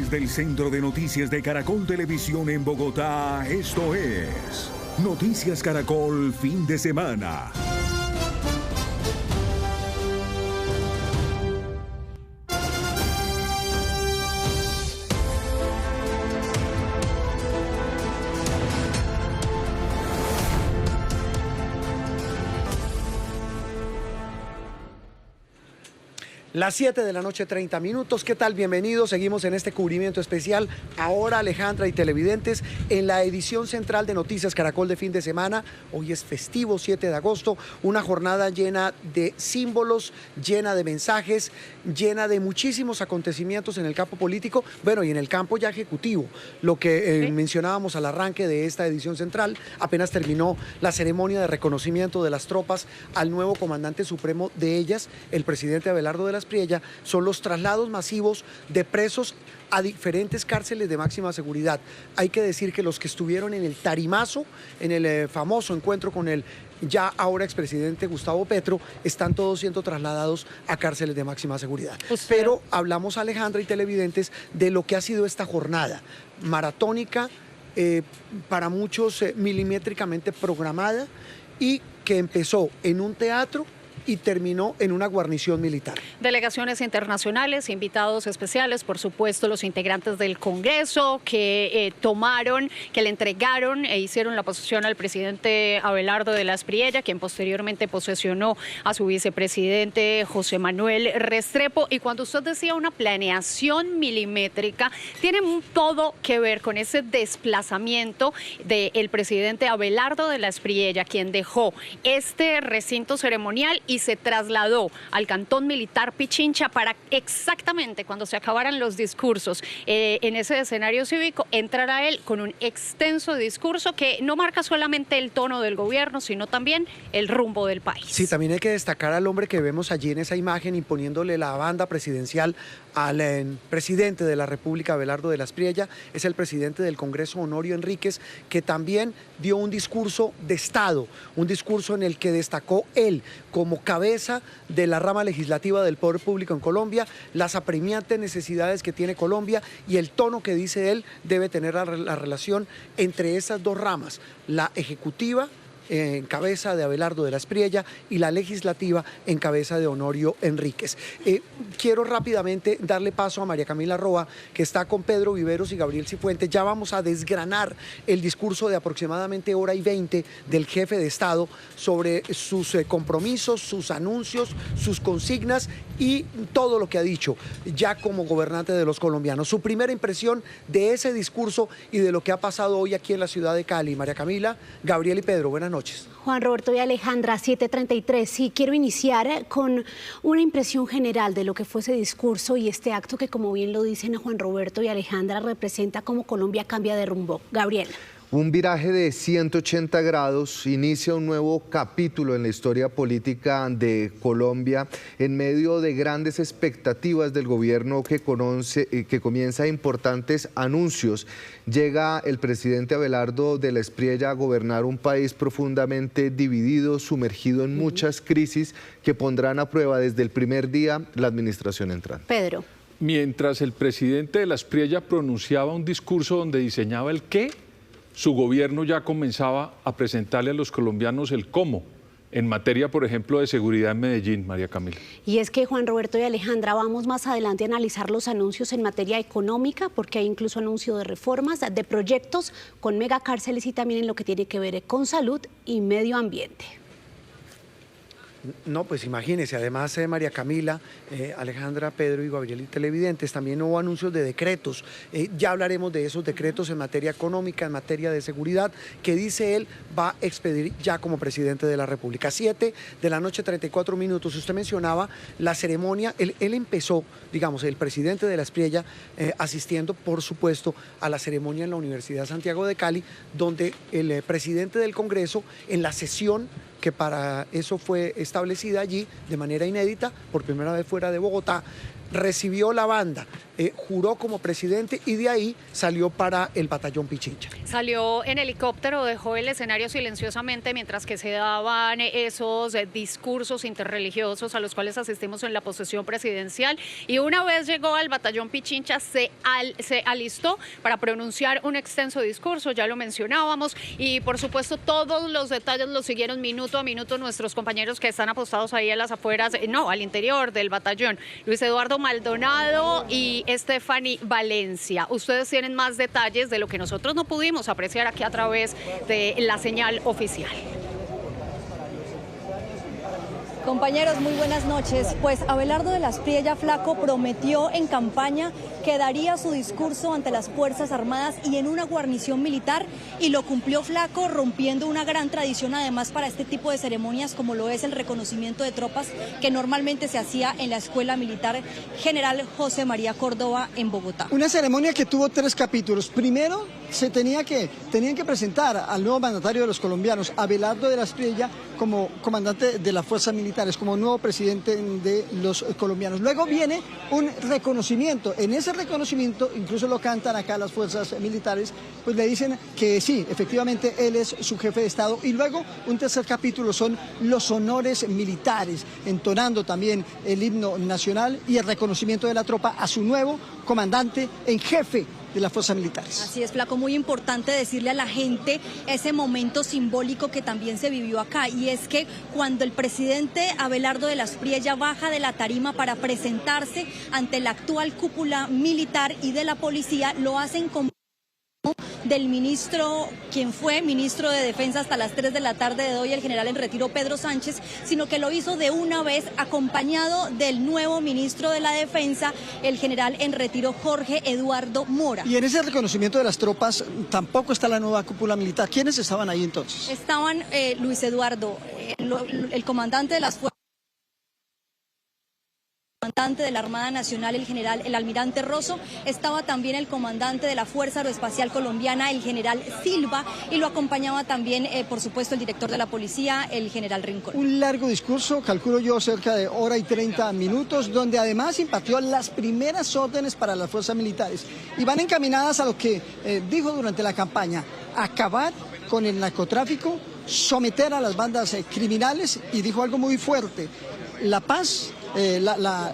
Desde el Centro de Noticias de Caracol Televisión en Bogotá, esto es Noticias Caracol Fin de Semana. Las 7 de la noche, 30 minutos. ¿Qué tal? Bienvenidos. Seguimos en este cubrimiento especial. Ahora, Alejandra y televidentes, en la edición central de Noticias Caracol de fin de semana. Hoy es festivo, 7 de agosto. Una jornada llena de símbolos, llena de mensajes, llena de muchísimos acontecimientos en el campo político, bueno, y en el campo ya ejecutivo. Lo que mencionábamos al arranque de esta edición central, apenas terminó la ceremonia de reconocimiento de las tropas al nuevo comandante supremo de ellas, el presidente Abelardo de la Espriella. Son los traslados masivos de presos a diferentes cárceles de máxima seguridad. Hay que decir que los que estuvieron en el Tarimazo, en el famoso encuentro con el ya ahora expresidente Gustavo Petro, están todos siendo trasladados a cárceles de máxima seguridad. Pero hablamos, Alejandra y televidentes, de lo que ha sido esta jornada maratónica, para muchos milimétricamente programada, y que empezó en un teatro y terminó en una guarnición militar. Delegaciones internacionales, invitados especiales, por supuesto los integrantes del Congreso que que le entregaron e hicieron la posesión al presidente Abelardo de la Espriella, quien posteriormente posesionó a su vicepresidente José Manuel Restrepo. Y cuando usted decía una planeación milimétrica, tiene todo que ver con ese desplazamiento del presidente Abelardo de la Espriella, quien dejó este recinto ceremonial y se trasladó al cantón militar Pichincha para exactamente cuando se acabaran los discursos en ese escenario cívico, entrará él con un extenso discurso que no marca solamente el tono del gobierno, sino también el rumbo del país. Sí, también hay que destacar al hombre que vemos allí en esa imagen imponiéndole la banda presidencial al presidente de la República, Abelardo de la Espriella. Es el presidente del Congreso, Honorio Enríquez, que también dio un discurso de Estado, un discurso en el que destacó él como cabeza de la rama legislativa del poder público en Colombia, las apremiantes necesidades que tiene Colombia y el tono que dice él debe tener la relación entre esas dos ramas, la ejecutiva en cabeza de Abelardo de la Espriella y la legislativa en cabeza de Honorio Enríquez. Quiero rápidamente darle paso a María Camila Roa, que está con Pedro Viveros y Gabriel Cifuentes. Ya vamos a desgranar el discurso de aproximadamente hora y 20 del jefe de Estado sobre sus compromisos, sus anuncios, sus consignas y todo lo que ha dicho ya como gobernante de los colombianos. Su primera impresión de ese discurso y de lo que ha pasado hoy aquí en la ciudad de Cali. María Camila, Gabriel y Pedro, buenas noches. Juan Roberto y Alejandra, 7:33. Sí, quiero iniciar con una impresión general de lo que fue ese discurso y este acto que, como bien lo dicen Juan Roberto y Alejandra, representa cómo Colombia cambia de rumbo. Gabriel. Un viraje de 180 grados inicia un nuevo capítulo en la historia política de Colombia en medio de grandes expectativas del gobierno que comienza importantes anuncios. Llega el presidente Abelardo de la Espriella a gobernar un país profundamente dividido, sumergido en muchas crisis que pondrán a prueba desde el primer día la administración entrante. Pedro. Mientras el presidente de la Espriella pronunciaba un discurso donde diseñaba el qué, su gobierno ya comenzaba a presentarle a los colombianos el cómo, en materia, por ejemplo, de seguridad en Medellín, María Camila. Y es que, Juan Roberto y Alejandra, vamos más adelante a analizar los anuncios en materia económica, porque hay incluso anuncio de reformas, de proyectos con megacárceles y también en lo que tiene que ver con salud y medio ambiente. No, pues imagínense, además María Camila, Alejandra, Pedro y Gabriel y televidentes, también hubo anuncios de decretos. Ya hablaremos de esos decretos en materia económica, en materia de seguridad, que dice él va a expedir ya como presidente de la República. 7 de la noche, 34 minutos. Usted mencionaba la ceremonia, él empezó, digamos, el presidente de la Espriella asistiendo, por supuesto, a la ceremonia en la Universidad Santiago de Cali, donde el presidente del Congreso, en la sesión que para eso fue establecida allí de manera inédita, por primera vez fuera de Bogotá, recibió la banda juró como presidente y de ahí salió para el batallón Pichincha. Salió en helicóptero, dejó el escenario silenciosamente mientras que se daban esos discursos interreligiosos a los cuales asistimos en la posesión presidencial, y una vez llegó al batallón Pichincha se alistó para pronunciar un extenso discurso, ya lo mencionábamos, y por supuesto todos los detalles los siguieron minuto a minuto nuestros compañeros que están apostados ahí a las afueras, al interior del batallón, Luis Eduardo Maldonado y Stephanie Valencia. Ustedes tienen más detalles de lo que nosotros no pudimos apreciar aquí a través de la señal oficial. Compañeros, muy buenas noches. Pues Abelardo de la Espriella Flaco prometió en campaña que daría su discurso ante las Fuerzas Armadas y en una guarnición militar, y lo cumplió Flaco, rompiendo una gran tradición además para este tipo de ceremonias como lo es el reconocimiento de tropas que normalmente se hacía en la Escuela Militar General José María Córdoba en Bogotá. Una ceremonia que tuvo 3 capítulos. Primero, tenían que presentar al nuevo mandatario de los colombianos, Abelardo de la Espriella, como comandante de las fuerzas militares, como nuevo presidente de los colombianos. Luego viene un reconocimiento. En ese reconocimiento, incluso lo cantan acá las fuerzas militares, pues le dicen que sí, efectivamente él es su jefe de Estado. Y luego un tercer capítulo son los honores militares, entonando también el himno nacional y el reconocimiento de la tropa a su nuevo comandante en jefe de las fuerzas militares. Así es, Flaco, muy importante decirle a la gente ese momento simbólico que también se vivió acá, y es que cuando el presidente Abelardo de la Espriella baja de la tarima para presentarse ante la actual cúpula militar y de la policía, lo hacen con del ministro, quien fue ministro de Defensa hasta las 3 de la tarde de hoy, el general en retiro Pedro Sánchez, sino que lo hizo de una vez acompañado del nuevo ministro de la Defensa, el general en retiro Jorge Eduardo Mora. Y en ese reconocimiento de las tropas tampoco está la nueva cúpula militar. ¿Quiénes estaban ahí entonces? Estaban Luis Eduardo, el comandante de las fuerzas, comandante de la Armada Nacional, el almirante Rosso, estaba también el comandante de la Fuerza Aeroespacial Colombiana, el general Silva, y lo acompañaba también, por supuesto, el director de la policía, el general Rincón. Un largo discurso, calculo yo cerca de 1:30 minutos, donde además impartió las primeras órdenes para las fuerzas militares, y van encaminadas a lo que dijo durante la campaña: acabar con el narcotráfico, someter a las bandas criminales, y dijo algo muy fuerte: la paz,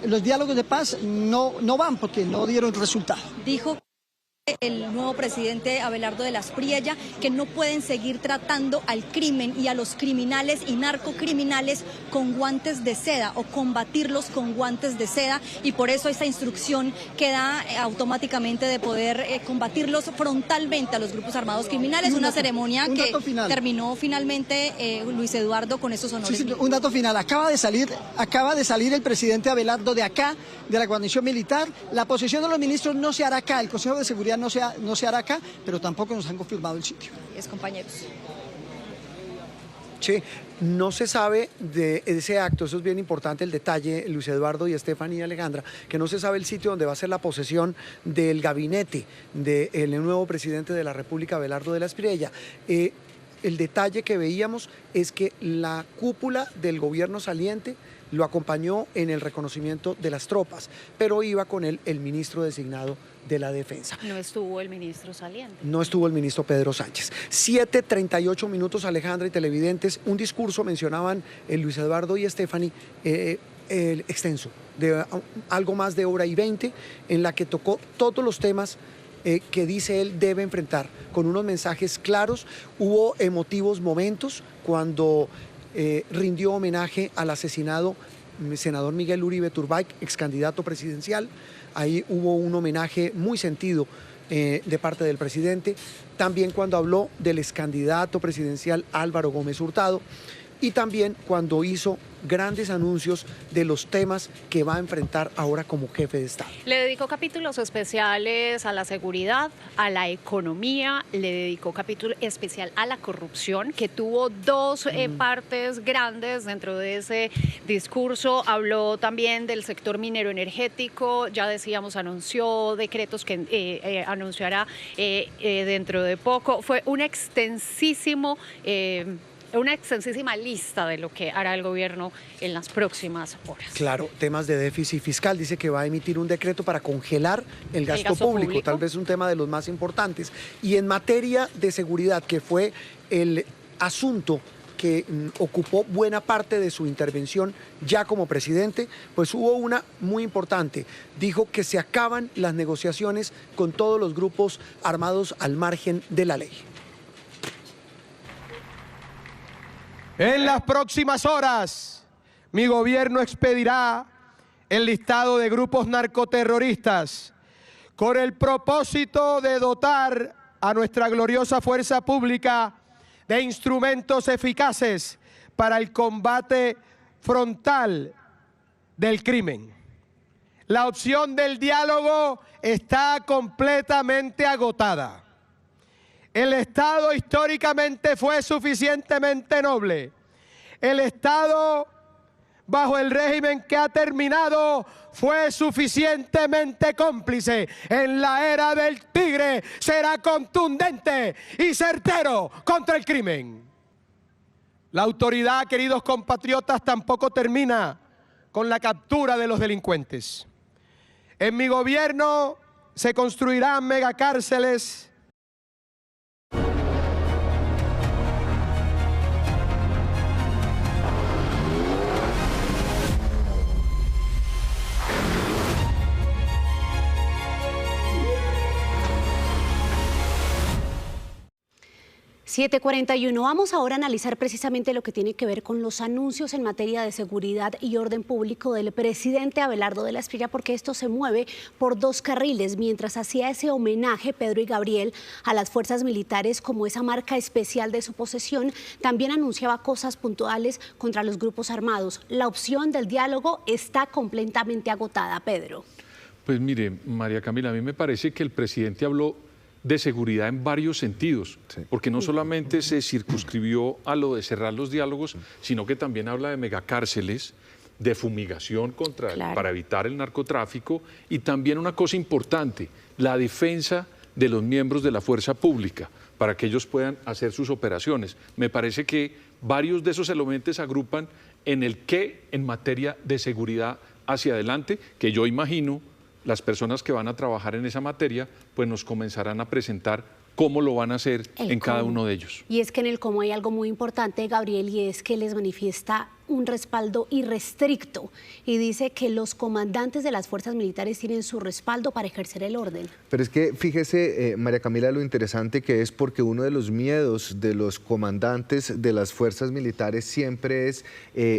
los diálogos de paz no van porque no dieron resultado. Dijo el nuevo presidente Abelardo de la Espriella que no pueden seguir tratando al crimen y a los criminales y narcocriminales con guantes de seda, o combatirlos con guantes de seda, y por eso esta instrucción que da automáticamente de poder combatirlos frontalmente a los grupos armados criminales. Una ceremonia que terminó finalmente Luis Eduardo con esos honores. Sí, un dato final: acaba de salir el presidente Abelardo de acá, de la guarnición militar. La posesión de los ministros no se hará acá, el Consejo de Seguridad no se hará acá, pero tampoco nos han confirmado el sitio. Compañeros. Che, no se sabe de ese acto, eso es bien importante el detalle, Luis Eduardo y Stephanie y Alejandra, que no se sabe el sitio donde va a ser la posesión del gabinete del nuevo presidente de la República, Abelardo de la Espriella. El detalle que veíamos es que la cúpula del gobierno saliente lo acompañó en el reconocimiento de las tropas, pero iba con él el ministro designado de la Defensa. No estuvo el ministro saliente. No estuvo el ministro Pedro Sánchez. 7:38 minutos, Alejandra y televidentes. Un discurso, mencionaban Luis Eduardo y Stephanie, el extenso, de algo más de 1:20, en la que tocó todos los temas que dice él debe enfrentar, con unos mensajes claros. Hubo emotivos momentos cuando rindió homenaje al asesinado senador Miguel Uribe Turbay, ex candidato presidencial. Ahí hubo un homenaje muy sentido de parte del presidente. También cuando habló del ex candidato presidencial Álvaro Gómez Hurtado, y también cuando hizo grandes anuncios de los temas que va a enfrentar ahora como jefe de Estado. Le dedicó capítulos especiales a la seguridad, a la economía, le dedicó capítulo especial a la corrupción, que tuvo dos partes grandes dentro de ese discurso. Habló también del sector minero energético, ya decíamos, anunció decretos que anunciará dentro de poco. Fue un extensísimo una extensísima lista de lo que hará el gobierno en las próximas horas. Claro, temas de déficit fiscal, dice que va a emitir un decreto para congelar el gasto público, tal vez un tema de los más importantes. Y en materia de seguridad, que fue el asunto que ocupó buena parte de su intervención ya como presidente, pues hubo una muy importante. Dijo que se acaban las negociaciones con todos los grupos armados al margen de la ley. En las próximas horas, mi gobierno expedirá el listado de grupos narcoterroristas con el propósito de dotar a nuestra gloriosa fuerza pública de instrumentos eficaces para el combate frontal del crimen. La opción del diálogo está completamente agotada. El Estado históricamente fue suficientemente noble. El Estado, bajo el régimen que ha terminado, fue suficientemente cómplice. En la era del tigre será contundente y certero contra el crimen. La autoridad, queridos compatriotas, tampoco termina con la captura de los delincuentes. En mi gobierno se construirán megacárceles. (7:41). Vamos ahora a analizar precisamente lo que tiene que ver con los anuncios en materia de seguridad y orden público del presidente Abelardo de la Espriella, porque esto se mueve por dos carriles. Mientras hacía ese homenaje, Pedro y Gabriel, a las fuerzas militares como esa marca especial de su posesión, también anunciaba cosas puntuales contra los grupos armados. La opción del diálogo está completamente agotada, Pedro. Pues mire, María Camila, a mí me parece que el presidente habló de seguridad en varios sentidos, porque no solamente se circunscribió a lo de cerrar los diálogos, sino que también habla de megacárceles, de fumigación para evitar el narcotráfico, y también una cosa importante, la defensa de los miembros de la fuerza pública, para que ellos puedan hacer sus operaciones. Me parece que varios de esos elementos agrupan en el qué en materia de seguridad hacia adelante, que yo imagino las personas que van a trabajar en esa materia, pues nos comenzarán a presentar cómo lo van a hacer en cada uno de ellos. Y es que en el cómo hay algo muy importante, Gabriel, y es que les manifiesta un respaldo irrestricto y dice que los comandantes de las fuerzas militares tienen su respaldo para ejercer el orden. Pero es que fíjese, María Camila, lo interesante que es, porque uno de los miedos de los comandantes de las fuerzas militares siempre es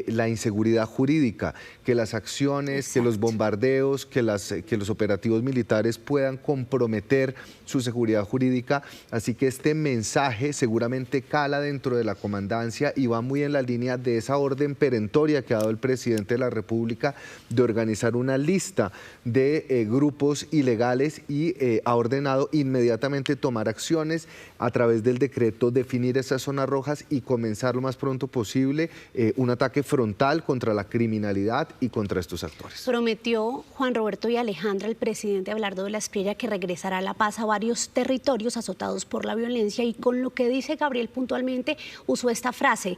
la inseguridad jurídica, que las acciones, que los bombardeos, que los operativos militares puedan comprometer su seguridad jurídica. Así que este mensaje seguramente cala dentro de la comandancia y va muy en la línea de esa orden perentoria que ha dado el presidente de la República de organizar una lista de grupos ilegales y ha ordenado inmediatamente tomar acciones a través del decreto, definir esas zonas rojas y comenzar lo más pronto posible un ataque frontal contra la criminalidad y contra estos actores. Prometió Juan Roberto y Alejandra, el presidente Abelardo de la Espriella, que regresará la paz a varios territorios azotados por la violencia, y con lo que dice Gabriel puntualmente usó esta frase: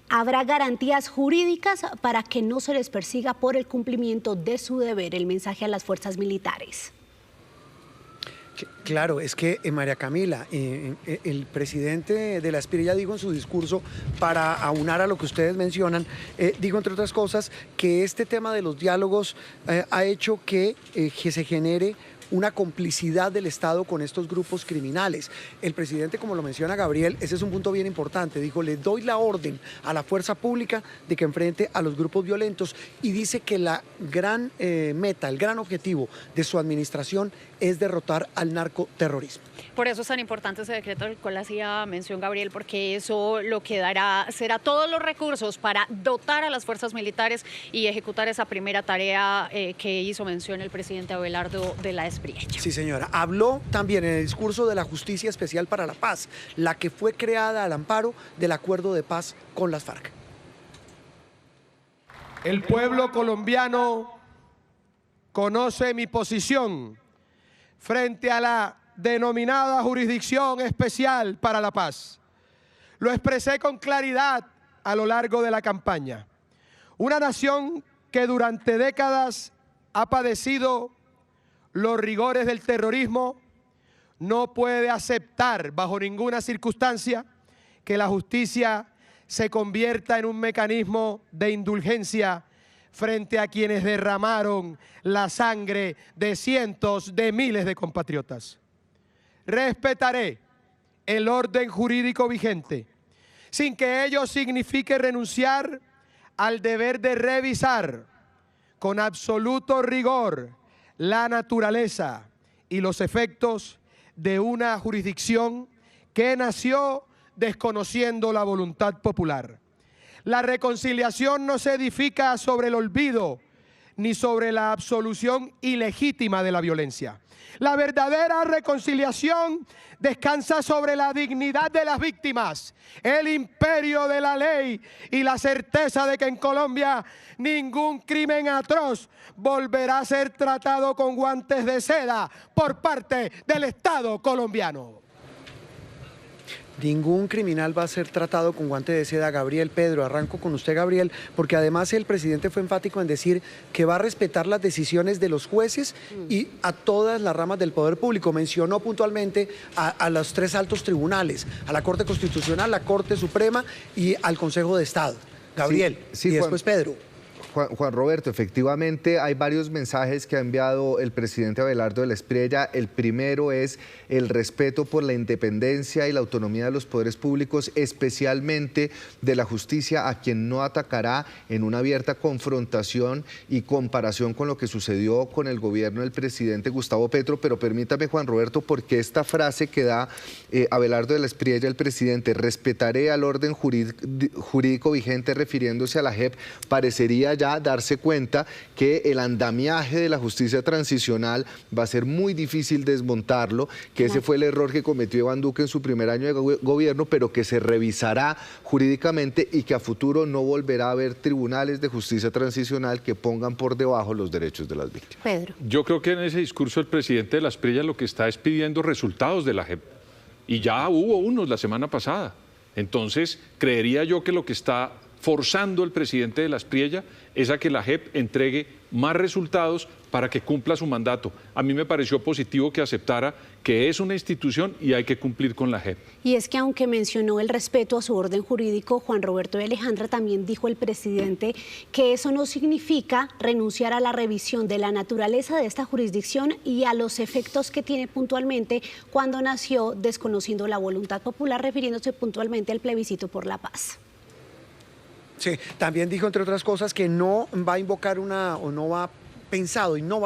habrá garantías jurídicas para que no se les persiga por el cumplimiento de su deber. El mensaje a las fuerzas militares. Claro, es que María Camila, el presidente de la Espriella dijo en su discurso, para aunar a lo que ustedes mencionan, dijo entre otras cosas que este tema de los diálogos ha hecho que se genere una complicidad del Estado con estos grupos criminales. El presidente, como lo menciona Gabriel, ese es un punto bien importante, dijo: le doy la orden a la fuerza pública de que enfrente a los grupos violentos, y dice que la gran meta, el gran objetivo de su administración es derrotar al narcoterrorismo. Por eso es tan importante ese decreto del cual hacía mención Gabriel, porque eso lo que dará será todos los recursos para dotar a las fuerzas militares y ejecutar esa primera tarea que hizo mención el presidente Abelardo de la Espriella. Sí, señora. Habló también en el discurso de la Justicia Especial para la Paz, la que fue creada al amparo del acuerdo de paz con las FARC. El pueblo colombiano conoce mi posición frente a la denominada Jurisdicción Especial para la Paz. Lo expresé con claridad a lo largo de la campaña. Una nación que durante décadas ha padecido los rigores del terrorismo no puede aceptar bajo ninguna circunstancia que la justicia se convierta en un mecanismo de indulgencia frente a quienes derramaron la sangre de cientos de miles de compatriotas. Respetaré el orden jurídico vigente, sin que ello signifique renunciar al deber de revisar con absoluto rigor la naturaleza y los efectos de una jurisdicción que nació desconociendo la voluntad popular. La reconciliación no se edifica sobre el olvido ni sobre la absolución ilegítima de la violencia. La verdadera reconciliación descansa sobre la dignidad de las víctimas, el imperio de la ley y la certeza de que en Colombia ningún crimen atroz volverá a ser tratado con guantes de seda por parte del Estado colombiano. Ningún criminal va a ser tratado con guante de seda, Gabriel. Pedro, arranco con usted, Gabriel, porque además el presidente fue enfático en decir que va a respetar las decisiones de los jueces y a todas las ramas del poder público. Mencionó puntualmente a los 3 altos tribunales, a la Corte Constitucional, la Corte Suprema y al Consejo de Estado. Gabriel, sí, y después Pedro. Juan Roberto, efectivamente hay varios mensajes que ha enviado el presidente Abelardo de la Espriella. El primero es el respeto por la independencia y la autonomía de los poderes públicos, especialmente de la justicia, a quien no atacará en una abierta confrontación y comparación con lo que sucedió con el gobierno del presidente Gustavo Petro. Pero permítame, Juan Roberto, porque esta frase que da Abelardo de la Espriella, el presidente, respetaré al orden jurídico vigente, refiriéndose a la JEP, parecería ya darse cuenta que el andamiaje de la justicia transicional va a ser muy difícil desmontarlo, que ese fue el error que cometió Iván Duque en su primer año de gobierno, pero que se revisará jurídicamente y que a futuro no volverá a haber tribunales de justicia transicional que pongan por debajo los derechos de las víctimas. Pedro. Yo creo que en ese discurso el presidente de la Espriella lo que está es pidiendo resultados de la JEP. Y ya hubo unos la semana pasada. Entonces, creería yo que lo que está forzando el presidente de la Espriella es a que la JEP entregue más resultados para que cumpla su mandato. A mí me pareció positivo que aceptara que es una institución y hay que cumplir con la JEP. Y es que aunque mencionó el respeto a su orden jurídico, Juan Roberto y Alejandra, también dijo el presidente que eso no significa renunciar a la revisión de la naturaleza de esta jurisdicción y a los efectos que tiene puntualmente cuando nació desconociendo la voluntad popular, refiriéndose puntualmente al plebiscito por la paz. Sí, también dijo, entre otras cosas, que no va a invocar no va a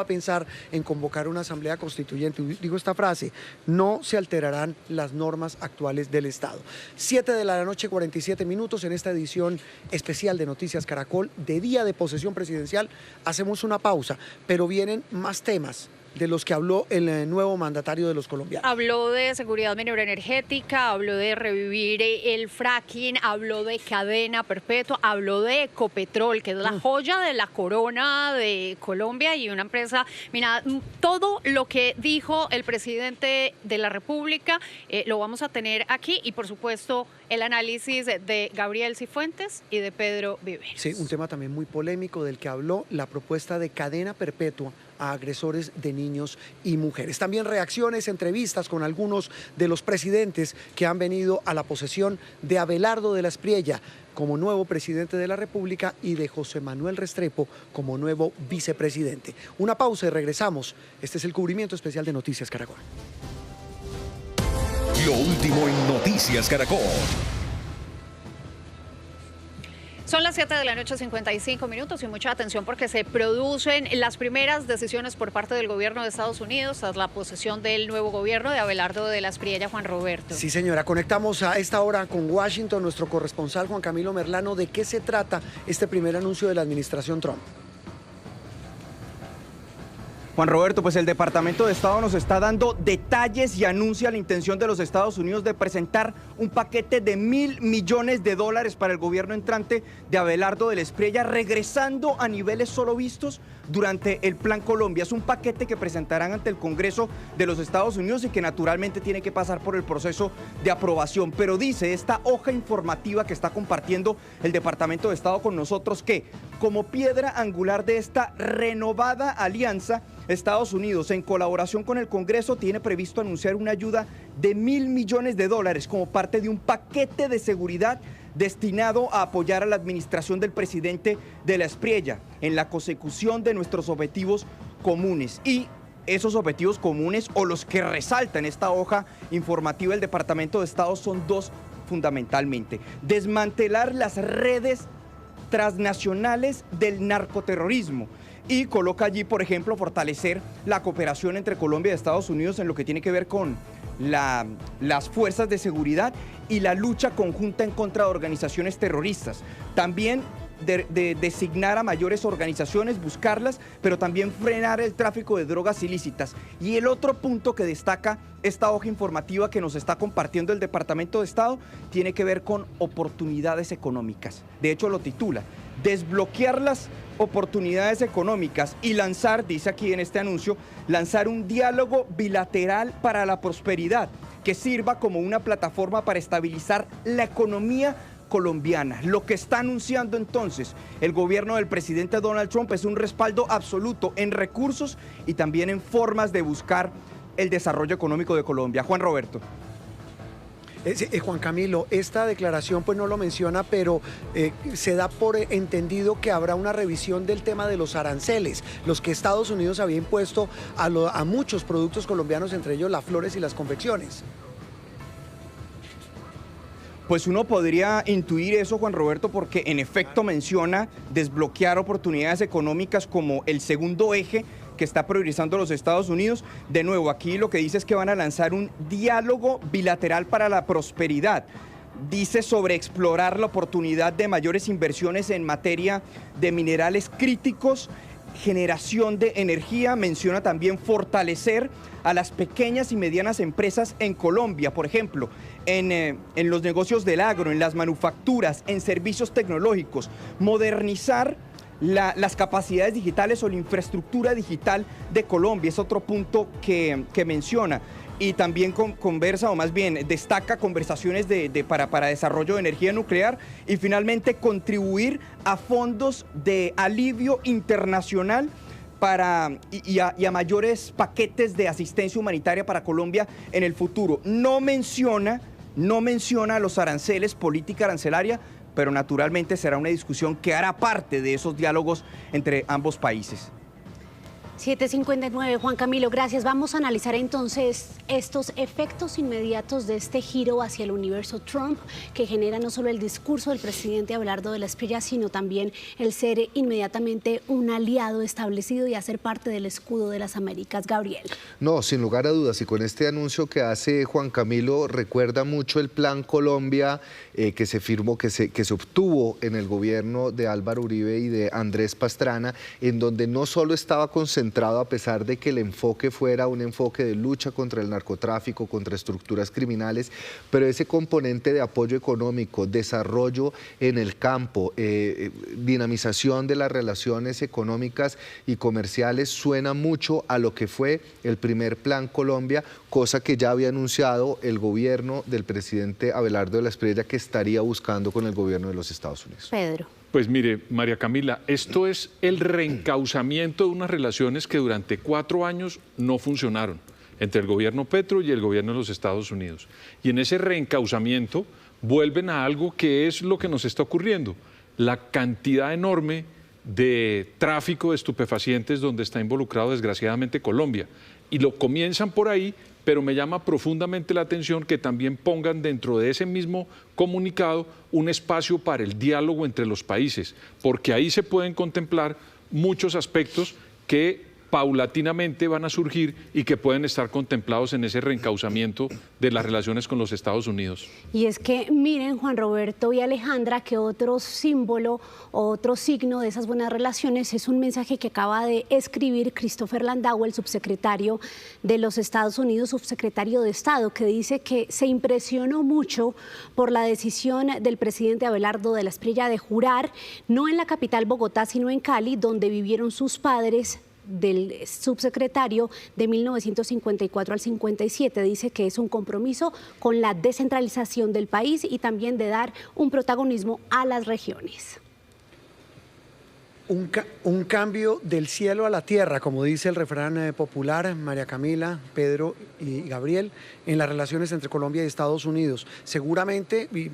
pensar en convocar una asamblea constituyente. Digo esta frase: no se alterarán las normas actuales del Estado. 7:47 p.m. en esta edición especial de Noticias Caracol, de día de posesión presidencial. Hacemos una pausa, pero vienen más temas de los que habló el nuevo mandatario de los colombianos. Habló de seguridad minera energética, habló de revivir el fracking, habló de cadena perpetua, habló de Ecopetrol, que es la joya de la corona de Colombia y una empresa. Mira, todo lo que dijo el presidente de la República lo vamos a tener aquí, y por supuesto el análisis de Gabriel Cifuentes y de Pedro Viveros. Sí, un tema también muy polémico del que habló, la propuesta de cadena perpetua a agresores de niños y mujeres. También reacciones, entrevistas con algunos de los presidentes que han venido a la posesión de Abelardo de la Espriella como nuevo presidente de la República y de José Manuel Restrepo como nuevo vicepresidente. Una pausa y regresamos. Este es el cubrimiento especial de Noticias Caracol. Lo último en Noticias Caracol. Son las 7:55 p.m. y mucha atención porque se producen las primeras decisiones por parte del gobierno de Estados Unidos tras la posesión del nuevo gobierno de Abelardo de la Espriella. Juan Roberto. Sí, señora, conectamos a esta hora con Washington, nuestro corresponsal Juan Camilo Merlano. ¿De qué se trata este primer anuncio de la administración Trump? Juan Roberto, pues el Departamento de Estado nos está dando detalles y anuncia la intención de los Estados Unidos de presentar un paquete de $1.000 millones para el gobierno entrante de Abelardo del Espriella, regresando a niveles solo vistos durante el Plan Colombia. Es un paquete que presentarán ante el Congreso de los Estados Unidos y que naturalmente tiene que pasar por el proceso de aprobación. Pero dice esta hoja informativa que está compartiendo el Departamento de Estado con nosotros que, como piedra angular de esta renovada alianza, Estados Unidos, en colaboración con el Congreso, tiene previsto anunciar una ayuda de $1.000 millones como parte de un paquete de seguridad destinado a apoyar a la administración del presidente de la Espriella en la consecución de nuestros objetivos comunes. Y esos objetivos comunes, o los que resaltan esta hoja informativa del Departamento de Estado, son dos fundamentalmente: desmantelar las redes transnacionales del narcoterrorismo, y coloca allí, por ejemplo, fortalecer la cooperación entre Colombia y Estados Unidos en lo que tiene que ver con las fuerzas de seguridad y la lucha conjunta en contra de organizaciones terroristas. También de designar a mayores organizaciones, buscarlas, pero también frenar el tráfico de drogas ilícitas. Y el otro punto que destaca esta hoja informativa que nos está compartiendo el Departamento de Estado tiene que ver con oportunidades económicas. De hecho, lo titula: desbloquear las oportunidades económicas y lanzar, dice aquí en este anuncio, lanzar un diálogo bilateral para la prosperidad que sirva como una plataforma para estabilizar la economía colombiana. Lo que está anunciando entonces el gobierno del presidente Donald Trump es un respaldo absoluto en recursos y también en formas de buscar el desarrollo económico de Colombia. Juan Roberto. Juan Camilo, esta declaración pues no lo menciona, pero se da por entendido que habrá una revisión del tema de los aranceles, los que Estados Unidos había impuesto a muchos productos colombianos, entre ellos las flores y las confecciones. Pues uno podría intuir eso, Juan Roberto, porque en efecto menciona desbloquear oportunidades económicas como el segundo eje que está priorizando los Estados Unidos. De nuevo, aquí lo que dice es que van a lanzar un diálogo bilateral para la prosperidad. Dice sobre explorar la oportunidad de mayores inversiones en materia de minerales críticos, generación de energía. Menciona también fortalecer a las pequeñas y medianas empresas en Colombia, por ejemplo, en los negocios del agro, en las manufacturas, en servicios tecnológicos, modernizar las capacidades digitales o la infraestructura digital de Colombia. Es otro punto que menciona. Y también conversa, o más bien destaca conversaciones para desarrollo de energía nuclear, y finalmente contribuir a fondos de alivio internacional y a mayores paquetes de asistencia humanitaria para Colombia en el futuro. No menciona los aranceles, política arancelaria, pero naturalmente será una discusión que hará parte de esos diálogos entre ambos países. 7:59, Juan Camilo, gracias. Vamos a analizar entonces estos efectos inmediatos de este giro hacia el universo Trump, que genera no solo el discurso del presidente Abelardo del Espriella, sino también el ser inmediatamente un aliado establecido y hacer parte del escudo de las Américas. Gabriel. No, sin lugar a dudas, y con este anuncio que hace Juan Camilo, recuerda mucho el Plan Colombia que se firmó, que se obtuvo en el gobierno de Álvaro Uribe y de Andrés Pastrana, en donde no solo estaba concentrado, a pesar de que el enfoque fuera un enfoque de lucha contra el narcotráfico, contra estructuras criminales, pero ese componente de apoyo económico, desarrollo en el campo, dinamización de las relaciones económicas y comerciales, suena mucho a lo que fue el primer Plan Colombia, cosa que ya había anunciado el gobierno del presidente Abelardo de la Espriella que estaría buscando con el gobierno de los Estados Unidos. Pedro. Pues mire, María Camila, esto es el reencauzamiento de unas relaciones que durante 4 años no funcionaron entre el gobierno Petro y el gobierno de los Estados Unidos. Y en ese reencauzamiento vuelven a algo que es lo que nos está ocurriendo, la cantidad enorme de tráfico de estupefacientes donde está involucrado desgraciadamente Colombia. Y lo comienzan por ahí, pero me llama profundamente la atención que también pongan dentro de ese mismo comunicado un espacio para el diálogo entre los países, porque ahí se pueden contemplar muchos aspectos que paulatinamente van a surgir y que pueden estar contemplados en ese reencauzamiento de las relaciones con los Estados Unidos. Y es que miren, Juan Roberto y Alejandra, que otro símbolo, otro signo de esas buenas relaciones es un mensaje que acaba de escribir Christopher Landau, el subsecretario de los Estados Unidos, subsecretario de Estado, que dice que se impresionó mucho por la decisión del presidente Abelardo de la Espriella de jurar, no en la capital Bogotá, sino en Cali, donde vivieron sus padres, del subsecretario de 1954 al 57. Dice que es un compromiso con la descentralización del país y también de dar un protagonismo a las regiones. Un cambio del cielo a la tierra, como dice el refrán popular, María Camila, Pedro y Gabriel, en las relaciones entre Colombia y Estados Unidos. Seguramente, y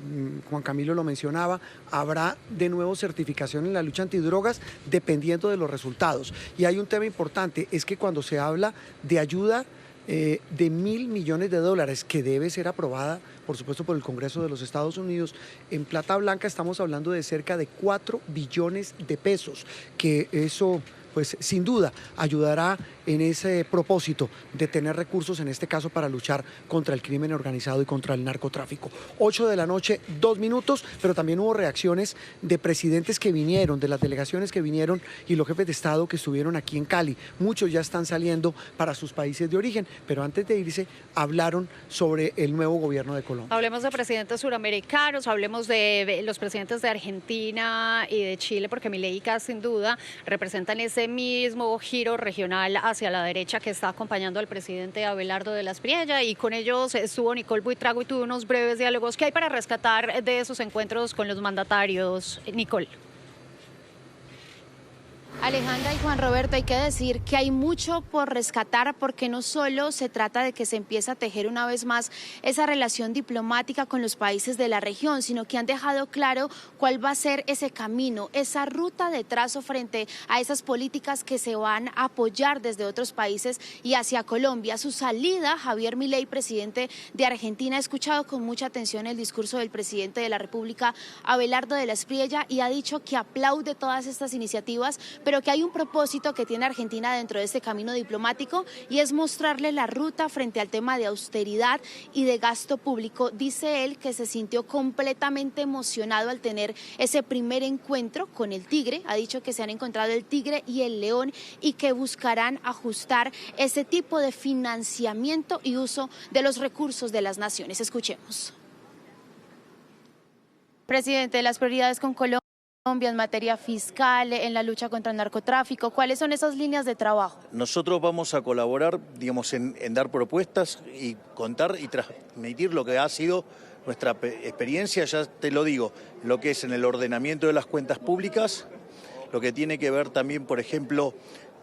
Juan Camilo lo mencionaba, habrá de nuevo certificación en la lucha antidrogas dependiendo de los resultados. Y hay un tema importante, es que cuando se habla de ayuda de $1.000 millones que debe ser aprobada, por supuesto, por el Congreso de los Estados Unidos, en plata blanca estamos hablando de cerca de 4 billones de pesos, que eso, pues sin duda, ayudará en ese propósito de tener recursos, en este caso para luchar contra el crimen organizado y contra el narcotráfico. 8 de la noche, 2 minutos, pero también hubo reacciones de presidentes que vinieron, de las delegaciones que vinieron y los jefes de Estado que estuvieron aquí en Cali. Muchos ya están saliendo para sus países de origen, pero antes de irse hablaron sobre el nuevo gobierno de Colombia. Hablemos de presidentes suramericanos, hablemos de los presidentes de Argentina y de Chile, porque Milei y Kast sin duda representan ese mismo giro regional hacia la derecha que está acompañando al presidente Abelardo de la Espriella, y con ellos estuvo Nicole Buitrago y tuvo unos breves diálogos. ¿Qué hay para rescatar de esos encuentros con los mandatarios, Nicole? Alejandra y Juan Roberto, hay que decir que hay mucho por rescatar, porque no solo se trata de que se empiece a tejer una vez más esa relación diplomática con los países de la región, sino que han dejado claro cuál va a ser ese camino, esa ruta de trazo frente a esas políticas que se van a apoyar desde otros países y hacia Colombia. Su salida, Javier Milei, presidente de Argentina, ha escuchado con mucha atención el discurso del presidente de la República, Abelardo de la Espriella, y ha dicho que aplaude todas estas iniciativas, pero que hay un propósito que tiene Argentina dentro de este camino diplomático, y es mostrarle la ruta frente al tema de austeridad y de gasto público. Dice él que se sintió completamente emocionado al tener ese primer encuentro con el tigre. Ha dicho que se han encontrado el tigre y el león y que buscarán ajustar ese tipo de financiamiento y uso de los recursos de las naciones. Escuchemos. Presidente, las prioridades con Colombia en materia fiscal, en la lucha contra el narcotráfico, ¿cuáles son esas líneas de trabajo? Nosotros vamos a colaborar, digamos, en dar propuestas y contar y transmitir lo que ha sido nuestra experiencia, ya te lo digo, lo que es en el ordenamiento de las cuentas públicas, lo que tiene que ver también, por ejemplo,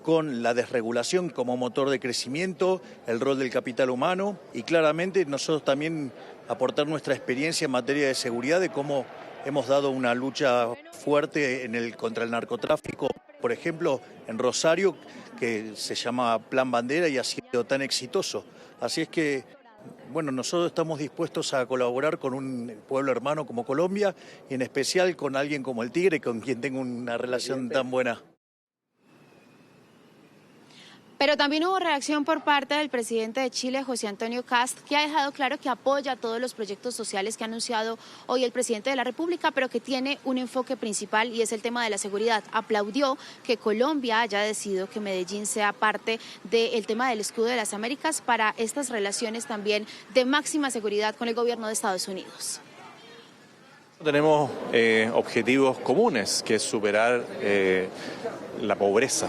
con la desregulación como motor de crecimiento, el rol del capital humano, y claramente nosotros también aportar nuestra experiencia en materia de seguridad, de cómo hemos dado una lucha fuerte contra el narcotráfico, por ejemplo, en Rosario, que se llama Plan Bandera y ha sido tan exitoso. Así es que, bueno, nosotros estamos dispuestos a colaborar con un pueblo hermano como Colombia, y en especial con alguien como el Tigre, con quien tengo una relación tan buena. Pero también hubo reacción por parte del presidente de Chile, José Antonio Kast, que ha dejado claro que apoya todos los proyectos sociales que ha anunciado hoy el presidente de la República, pero que tiene un enfoque principal y es el tema de la seguridad. Aplaudió que Colombia haya decidido que Medellín sea parte del tema del escudo de las Américas para estas relaciones también de máxima seguridad con el gobierno de Estados Unidos. Tenemos objetivos comunes, que es superar la pobreza,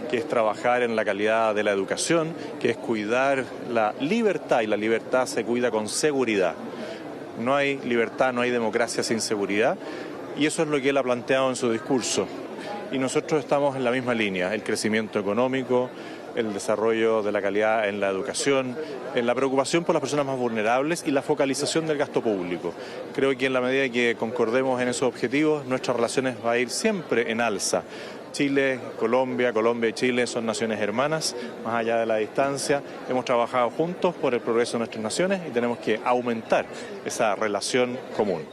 que es trabajar en la calidad de la educación, que es cuidar la libertad, y la libertad se cuida con seguridad. No hay libertad, no hay democracia sin seguridad, y eso es lo que él ha planteado en su discurso. Y nosotros estamos en la misma línea: el crecimiento económico, el desarrollo de la calidad en la educación, en la preocupación por las personas más vulnerables y la focalización del gasto público. Creo que en la medida que concordemos en esos objetivos, nuestras relaciones van a ir siempre en alza. Chile, Colombia y Chile son naciones hermanas, más allá de la distancia. Hemos trabajado juntos por el progreso de nuestras naciones y tenemos que aumentar esa relación común.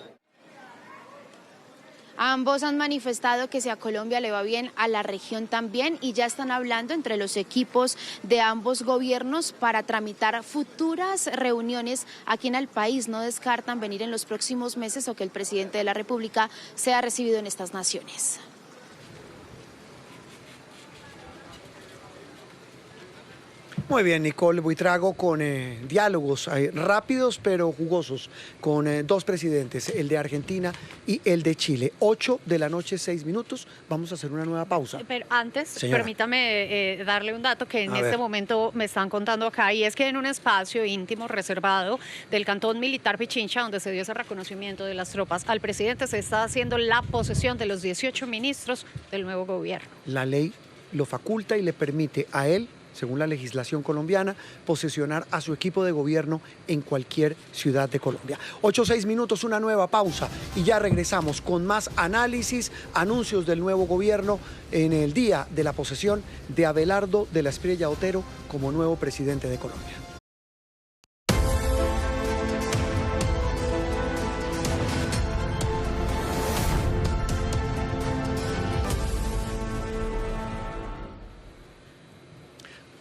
Ambos han manifestado que si a Colombia le va bien, a la región también, y ya están hablando entre los equipos de ambos gobiernos para tramitar futuras reuniones aquí en el país. No descartan venir en los próximos meses o que el presidente de la República sea recibido en estas naciones. Muy bien, Nicole Buitrago, con diálogos rápidos pero jugosos con dos presidentes, el de Argentina y el de Chile. 8 de la noche, 6 minutos. Vamos a hacer una nueva pausa. Pero antes, Señora, permítame darle un dato que en este momento me están contando acá, y es que en un espacio íntimo reservado del Cantón Militar Pichincha, donde se dio ese reconocimiento de las tropas al presidente, se está haciendo la posesión de los 18 ministros del nuevo gobierno. La ley lo faculta y le permite a él, según la legislación colombiana, posesionar a su equipo de gobierno en cualquier ciudad de Colombia. 8-6 minutos, una nueva pausa y ya regresamos con más análisis, anuncios del nuevo gobierno en el día de la posesión de Abelardo de la Espriella Otero como nuevo presidente de Colombia.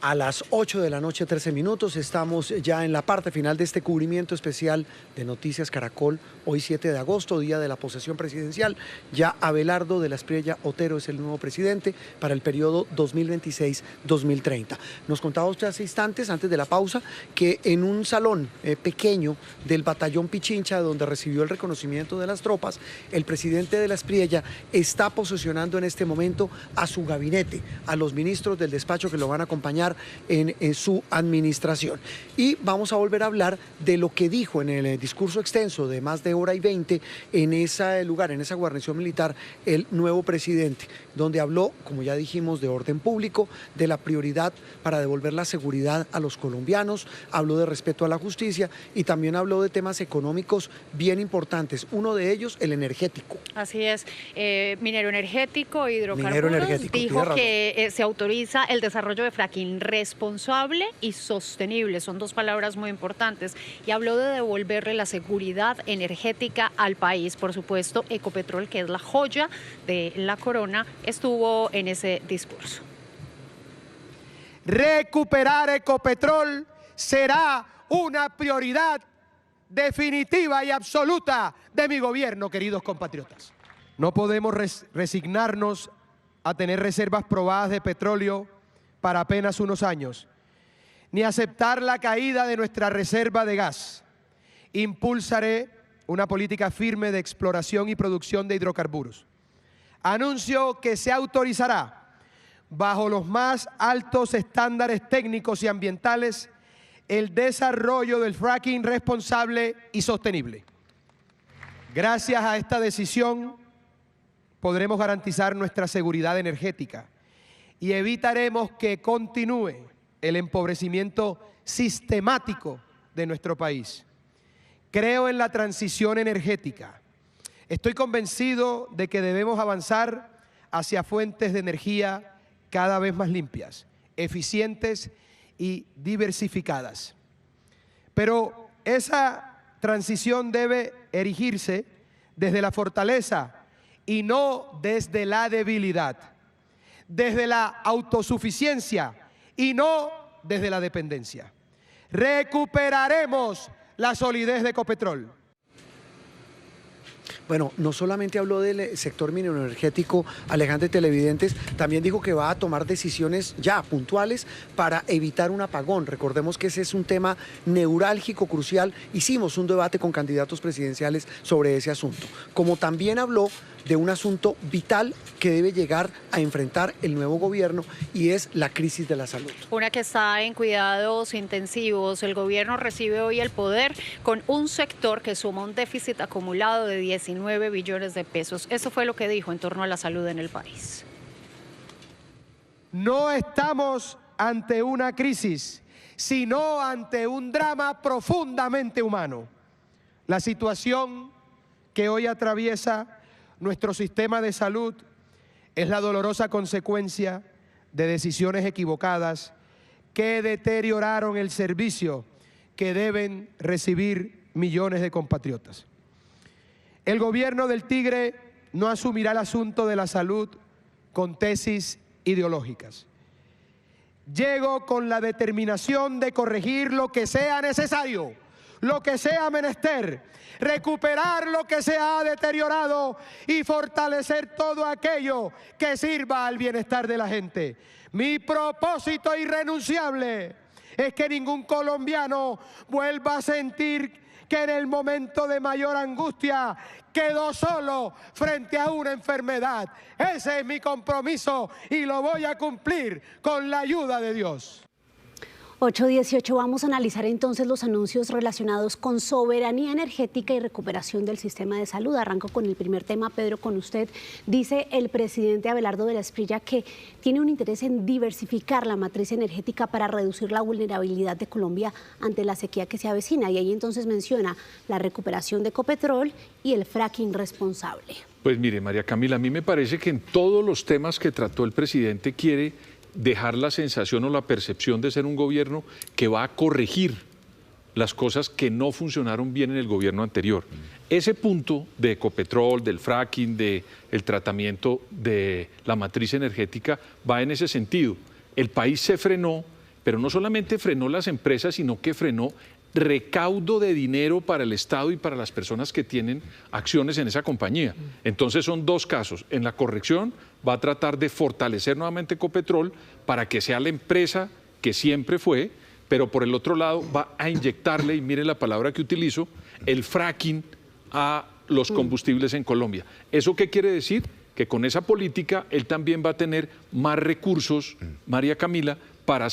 A las 8 de la noche, 13 minutos, estamos ya en la parte final de este cubrimiento especial de Noticias Caracol. Hoy 7 de agosto, día de la posesión presidencial. Ya Abelardo de la Espriella Otero es el nuevo presidente para el periodo 2026-2030. Nos contaba usted hace instantes, antes de la pausa, que en un salón pequeño del batallón Pichincha, donde recibió el reconocimiento de las tropas, el presidente de la Espriella está posesionando en este momento a su gabinete, a los ministros del despacho que lo van a acompañar en su administración. Y vamos a volver a hablar de lo que dijo en el discurso extenso de más de hora y 20 en ese lugar, en esa guarnición militar, el nuevo presidente, donde habló, como ya dijimos, de orden público, de la prioridad para devolver la seguridad a los colombianos, habló de respeto a la justicia y también habló de temas económicos bien importantes, uno de ellos el energético. Así es, minero energético, hidrocarburos, dijo que se autoriza el desarrollo de fracking responsable y sostenible, son dos palabras muy importantes, y habló de devolverle la seguridad energética al país. Por supuesto, Ecopetrol, que es la joya de la corona, estuvo en ese discurso. Recuperar Ecopetrol será una prioridad definitiva y absoluta de mi gobierno, queridos compatriotas. No podemos resignarnos a tener reservas probadas de petróleo para apenas unos años, ni aceptar la caída de nuestra reserva de gas. Impulsaré una política firme de exploración y producción de hidrocarburos. Anuncio que se autorizará, bajo los más altos estándares técnicos y ambientales, el desarrollo del fracking responsable y sostenible. Gracias a esta decisión podremos garantizar nuestra seguridad energética y evitaremos que continúe el empobrecimiento sistemático de nuestro país. Creo en la transición energética. Estoy convencido de que debemos avanzar hacia fuentes de energía cada vez más limpias, eficientes y diversificadas. Pero esa transición debe erigirse desde la fortaleza y no desde la debilidad, desde la autosuficiencia y no desde la dependencia. Recuperaremos la solidez de Ecopetrol. Bueno, no solamente habló del sector minero energético, Alejandro, televidentes, también dijo que va a tomar decisiones ya puntuales para evitar un apagón. Recordemos que ese es un tema neurálgico, crucial. Hicimos un debate con candidatos presidenciales sobre ese asunto. Como también habló de un asunto vital que debe llegar a enfrentar el nuevo gobierno, y es la crisis de la salud. Una que está en cuidados intensivos. El gobierno recibe hoy el poder con un sector que suma un déficit acumulado de 19 billones de pesos. Eso fue lo que dijo en torno a la salud en el país. No estamos ante una crisis, sino ante un drama profundamente humano. La situación que hoy atraviesa nuestro sistema de salud es la dolorosa consecuencia de decisiones equivocadas que deterioraron el servicio que deben recibir millones de compatriotas. El gobierno del Tigre no asumirá el asunto de la salud con tesis ideológicas. Llego con la determinación de corregir lo que sea necesario, lo que sea menester, recuperar lo que se ha deteriorado y fortalecer todo aquello que sirva al bienestar de la gente. Mi propósito irrenunciable es que ningún colombiano vuelva a sentir que en el momento de mayor angustia quedó solo frente a una enfermedad. Ese es mi compromiso y lo voy a cumplir con la ayuda de Dios. 8:18, vamos a analizar entonces los anuncios relacionados con soberanía energética y recuperación del sistema de salud. Arranco con el primer tema, Pedro, con usted. Dice el presidente Abelardo de la Espriella que tiene un interés en diversificar la matriz energética para reducir la vulnerabilidad de Colombia ante la sequía que se avecina. Y ahí entonces menciona la recuperación de Ecopetrol y el fracking responsable. Pues mire, María Camila, a mí me parece que en todos los temas que trató el presidente quiere dejar la sensación o la percepción de ser un gobierno que va a corregir las cosas que no funcionaron bien en el gobierno anterior. Ese punto de Ecopetrol, del fracking, del tratamiento de la matriz energética va en ese sentido. El país se frenó, pero no solamente frenó las empresas, sino que frenó recaudo de dinero para el Estado y para las personas que tienen acciones en esa compañía. Entonces son dos casos. En la corrección va a tratar de fortalecer nuevamente Ecopetrol para que sea la empresa que siempre fue, pero por el otro lado va a inyectarle, y mire la palabra que utilizo, el fracking a los combustibles en Colombia. ¿Eso qué quiere decir? Que con esa política él también va a tener más recursos, María Camila, para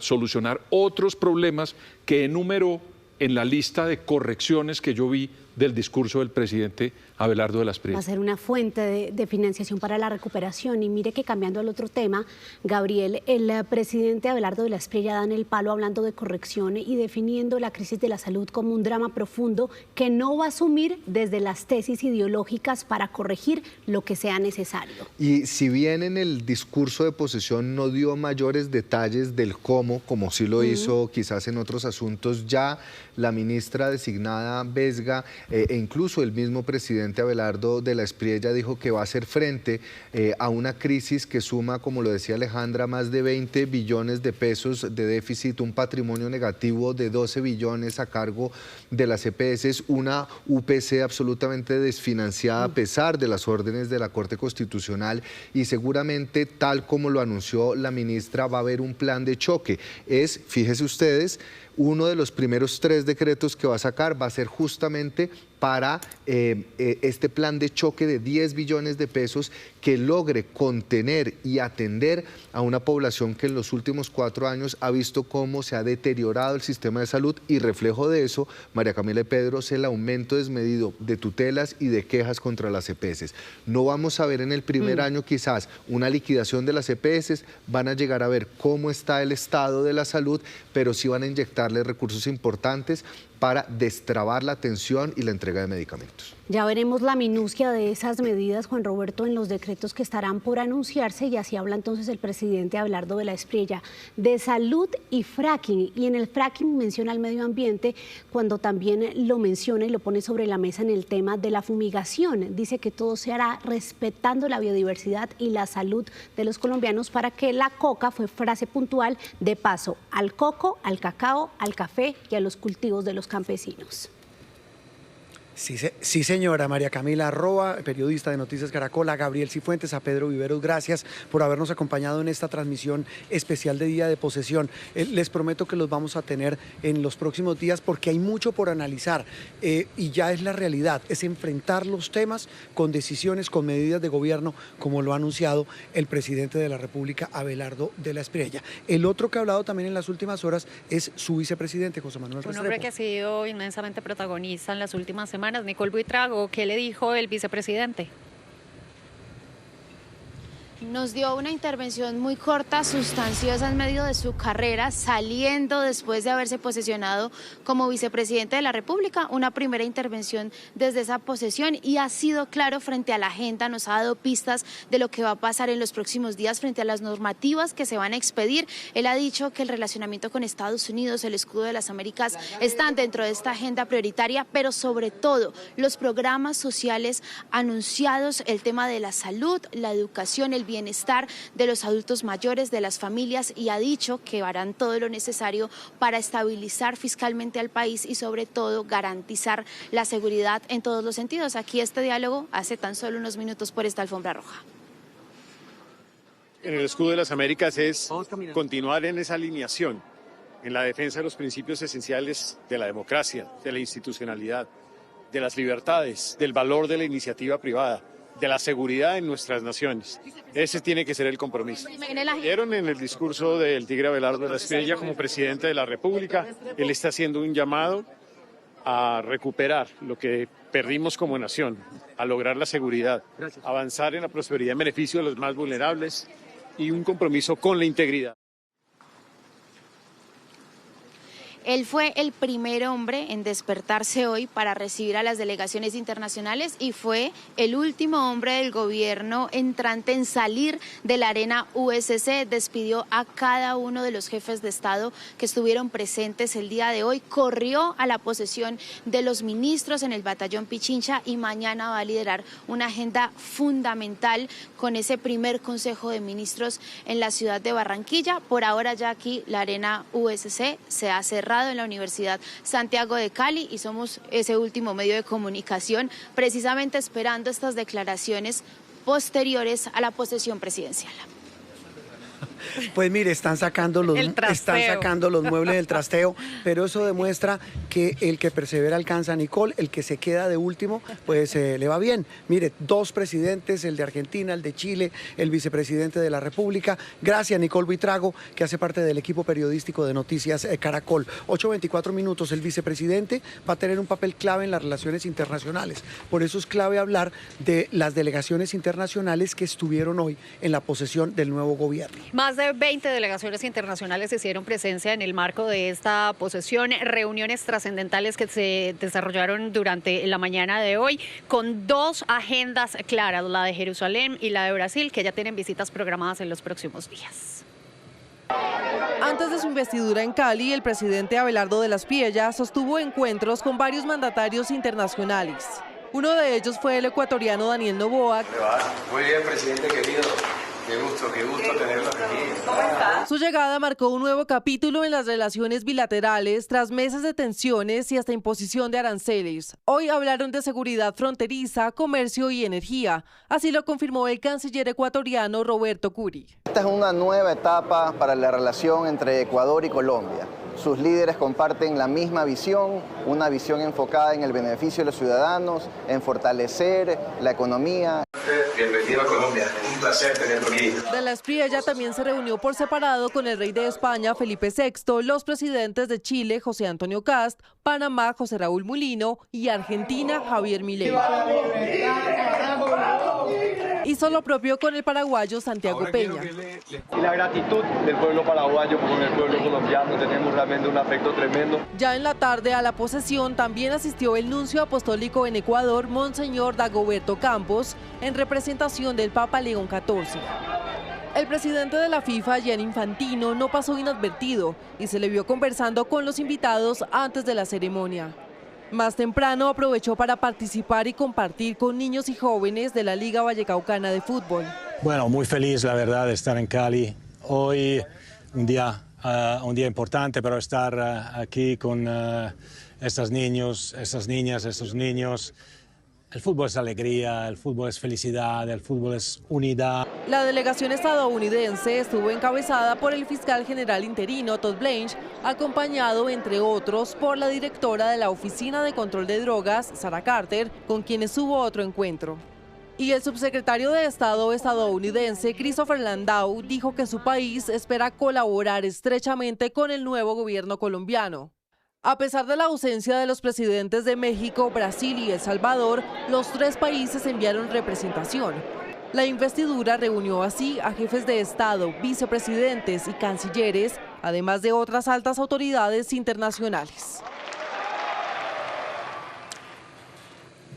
solucionar otros problemas que enumeró en la lista de correcciones que yo vi del discurso del presidente Abelardo de la Espriella. Va a ser una fuente de financiación para la recuperación. Y mire que cambiando al otro tema, Gabriel, el presidente Abelardo de la Espriella da en el palo hablando de corrección y definiendo la crisis de la salud como un drama profundo que no va a asumir desde las tesis ideológicas para corregir lo que sea necesario. Y si bien en el discurso de posesión no dio mayores detalles del cómo, como sí lo hizo quizás en otros asuntos, ya la ministra designada Vesga e incluso el mismo presidente Abelardo de la Espriella dijo que va a hacer frente a una crisis que suma, como lo decía Alejandra, más de 20 billones de pesos de déficit, un patrimonio negativo de 12 billones a cargo de las EPS, una UPC absolutamente desfinanciada a pesar de las órdenes de la Corte Constitucional, y seguramente, tal como lo anunció la ministra, va a haber un plan de choque. Fíjese ustedes, uno de los primeros 3 decretos que va a sacar va a ser justamente para este plan de choque de 10 billones de pesos que logre contener y atender a una población que en los últimos 4 años ha visto cómo se ha deteriorado el sistema de salud, y reflejo de eso, María Camila y Pedro, es el aumento desmedido de tutelas y de quejas contra las EPS. No vamos a ver en el primer año quizás una liquidación de las EPS, van a llegar a ver cómo está el estado de la salud, pero sí van a inyectarle recursos importantes para destrabar la atención y la entrega de medicamentos. Ya veremos la minucia de esas medidas, Juan Roberto, en los decretos que estarán por anunciarse, y así habla entonces el presidente Abelardo de la Espriella de salud y fracking. Y en el fracking menciona el medio ambiente cuando también lo menciona y lo pone sobre la mesa en el tema de la fumigación. Dice que todo se hará respetando la biodiversidad y la salud de los colombianos, para que la coca, fue frase puntual, de paso al coco, al cacao, al café y a los cultivos de los campesinos. Sí, señora. María Camila Roa, periodista de Noticias Caracol, a Gabriel Cifuentes, a Pedro Viveros, gracias por habernos acompañado en esta transmisión especial de Día de Posesión. Les prometo que los vamos a tener en los próximos días porque hay mucho por analizar y ya es la realidad, es enfrentar los temas con decisiones, con medidas de gobierno, como lo ha anunciado el presidente de la República, Abelardo de la Espriella. El otro que ha hablado también en las últimas horas es su vicepresidente, José Manuel Restrepo. Un hombre que ha sido inmensamente protagonista en las últimas semanas. Nicole Buitrago, ¿qué le dijo el vicepresidente? Nos dio una intervención muy corta, sustanciosa en medio de su carrera, saliendo después de haberse posesionado como vicepresidente de la República, una primera intervención desde esa posesión, y ha sido claro frente a la agenda, nos ha dado pistas de lo que va a pasar en los próximos días frente a las normativas que se van a expedir. Él ha dicho que el relacionamiento con Estados Unidos, el escudo de las Américas, están dentro de esta agenda prioritaria, pero sobre todo los programas sociales anunciados, el tema de la salud, la educación, el bienestar de los adultos mayores, de las familias, y ha dicho que harán todo lo necesario para estabilizar fiscalmente al país y sobre todo garantizar la seguridad en todos los sentidos. Aquí este diálogo hace tan solo unos minutos por esta alfombra roja. En el escudo de las Américas es continuar en esa alineación, en la defensa de los principios esenciales de la democracia, de la institucionalidad, de las libertades, del valor de la iniciativa privada, de la seguridad en nuestras naciones. Ese tiene que ser el compromiso. Vieron en el discurso del Tigre Abelardo de la Espriella como presidente de la República, él está haciendo un llamado a recuperar lo que perdimos como nación, a lograr la seguridad, avanzar en la prosperidad en beneficio de los más vulnerables y un compromiso con la integridad. Él fue el primer hombre en despertarse hoy para recibir a las delegaciones internacionales y fue el último hombre del gobierno entrante en salir de la arena USC. Despidió a cada uno de los jefes de Estado que estuvieron presentes el día de hoy. Corrió a la posesión de los ministros en el batallón Pichincha y mañana va a liderar una agenda fundamental con ese primer Consejo de Ministros en la ciudad de Barranquilla. Por ahora ya aquí la arena USC se ha cerrado en la Universidad Santiago de Cali y somos ese último medio de comunicación precisamente esperando estas declaraciones posteriores a la posesión presidencial. Pues mire, están sacando los muebles del trasteo, pero eso demuestra que el que persevera alcanza, Nicole, el que se queda de último, pues le va bien. Mire, 2 presidentes, el de Argentina, el de Chile, el vicepresidente de la República. Gracias, Nicole Buitrago, que hace parte del equipo periodístico de Noticias Caracol. 8:24 minutos, el vicepresidente va a tener un papel clave en las relaciones internacionales. Por eso es clave hablar de las delegaciones internacionales que estuvieron hoy en la posesión del nuevo gobierno. Más de 20 delegaciones internacionales hicieron presencia en el marco de esta posesión, reuniones trascendentales que se desarrollaron durante la mañana de hoy, con 2 agendas claras, la de Jerusalén y la de Brasil, que ya tienen visitas programadas en los próximos días. Antes de su investidura en Cali, el presidente Abelardo de la Espriella sostuvo encuentros con varios mandatarios internacionales. Uno de ellos fue el ecuatoriano Daniel Noboa. Muy bien, presidente querido. Qué gusto tenerlo aquí. ¿Cómo está? Su llegada marcó un nuevo capítulo en las relaciones bilaterales tras meses de tensiones y hasta imposición de aranceles. Hoy hablaron de seguridad fronteriza, comercio y energía. Así lo confirmó el canciller ecuatoriano Roberto Curi. Esta es una nueva etapa para la relación entre Ecuador y Colombia. Sus líderes comparten la misma visión, una visión enfocada en el beneficio de los ciudadanos, en fortalecer la economía. Bienvenido a Colombia, un placer tenerlo aquí. De la Espriella también se reunió por separado con el rey de España, Felipe VI, los presidentes de Chile, José Antonio Kast, Panamá, José Raúl Mulino y Argentina, Javier Milei. Hizo lo propio con el paraguayo Santiago Peña. Y la gratitud del pueblo paraguayo con el pueblo colombiano, tenemos realmente un afecto tremendo. Ya en la tarde a la posesión también asistió el nuncio apostólico en Ecuador, Monseñor Dagoberto Campos, en representación del Papa León XIV. El presidente de la FIFA, Gianni Infantino, no pasó inadvertido y se le vio conversando con los invitados antes de la ceremonia. Más temprano aprovechó para participar y compartir con niños y jóvenes de la Liga Vallecaucana de Fútbol. Bueno, muy feliz, la verdad, de estar en Cali. Hoy un día importante para estar aquí con estos niños, estas niñas, estos niños. El fútbol es alegría, el fútbol es felicidad, el fútbol es unidad. La delegación estadounidense estuvo encabezada por el fiscal general interino Todd Blanche, acompañado, entre otros, por la directora de la Oficina de Control de Drogas, Sarah Carter, con quienes hubo otro encuentro. Y el subsecretario de Estado estadounidense, Christopher Landau, dijo que su país espera colaborar estrechamente con el nuevo gobierno colombiano. A pesar de la ausencia de los presidentes de México, Brasil y El Salvador, los 3 países enviaron representación. La investidura reunió así a jefes de Estado, vicepresidentes y cancilleres, además de otras altas autoridades internacionales.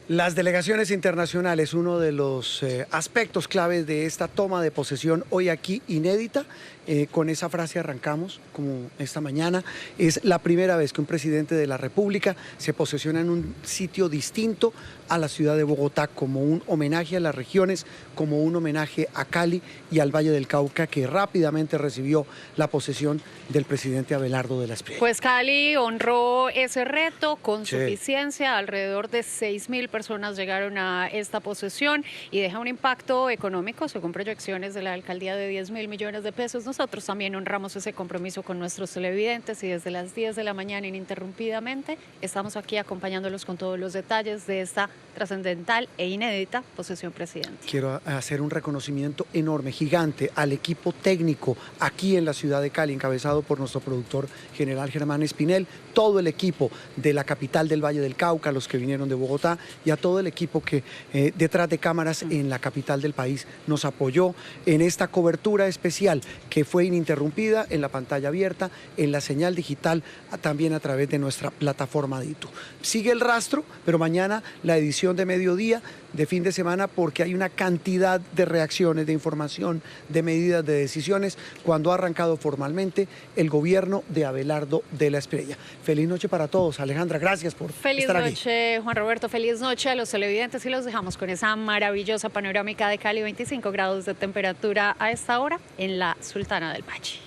Las delegaciones internacionales, uno de los aspectos claves de esta toma de posesión hoy aquí inédita, con esa frase arrancamos como esta mañana, es la primera vez que un presidente de la República se posesiona en un sitio distinto a la ciudad de Bogotá, como un homenaje a las regiones, como un homenaje a Cali y al Valle del Cauca, que rápidamente recibió la posesión del presidente Abelardo de la Espriella. Pues Cali honró ese reto con suficiencia, alrededor de 6.000 personas llegaron a esta posesión y deja un impacto económico, según proyecciones de la alcaldía, de 10.000 millones de pesos. Nosotros también honramos ese compromiso con nuestros televidentes y desde las 10 de la mañana ininterrumpidamente estamos aquí acompañándolos con todos los detalles de esta trascendental e inédita posesión presidencial. Quiero hacer un reconocimiento enorme, gigante, al equipo técnico aquí en la ciudad de Cali, encabezado por nuestro productor general Germán Espinel, todo el equipo de la capital del Valle del Cauca, los que vinieron de Bogotá, y a todo el equipo que detrás de cámaras en la capital del país nos apoyó en esta cobertura especial que fue ininterrumpida en la pantalla abierta, en la señal digital, también a través de nuestra plataforma de YouTube. Sigue el rastro, pero mañana la edición de mediodía, de fin de semana, porque hay una cantidad de reacciones, de información, de medidas, de decisiones, cuando ha arrancado formalmente el gobierno de Abelardo de la Espriella. Feliz noche para todos. Alejandra, gracias por estar aquí. Feliz noche, Juan Roberto, feliz noche a los televidentes y los dejamos con esa maravillosa panorámica de Cali, 25 grados de temperatura a esta hora en la Sultana del Valle.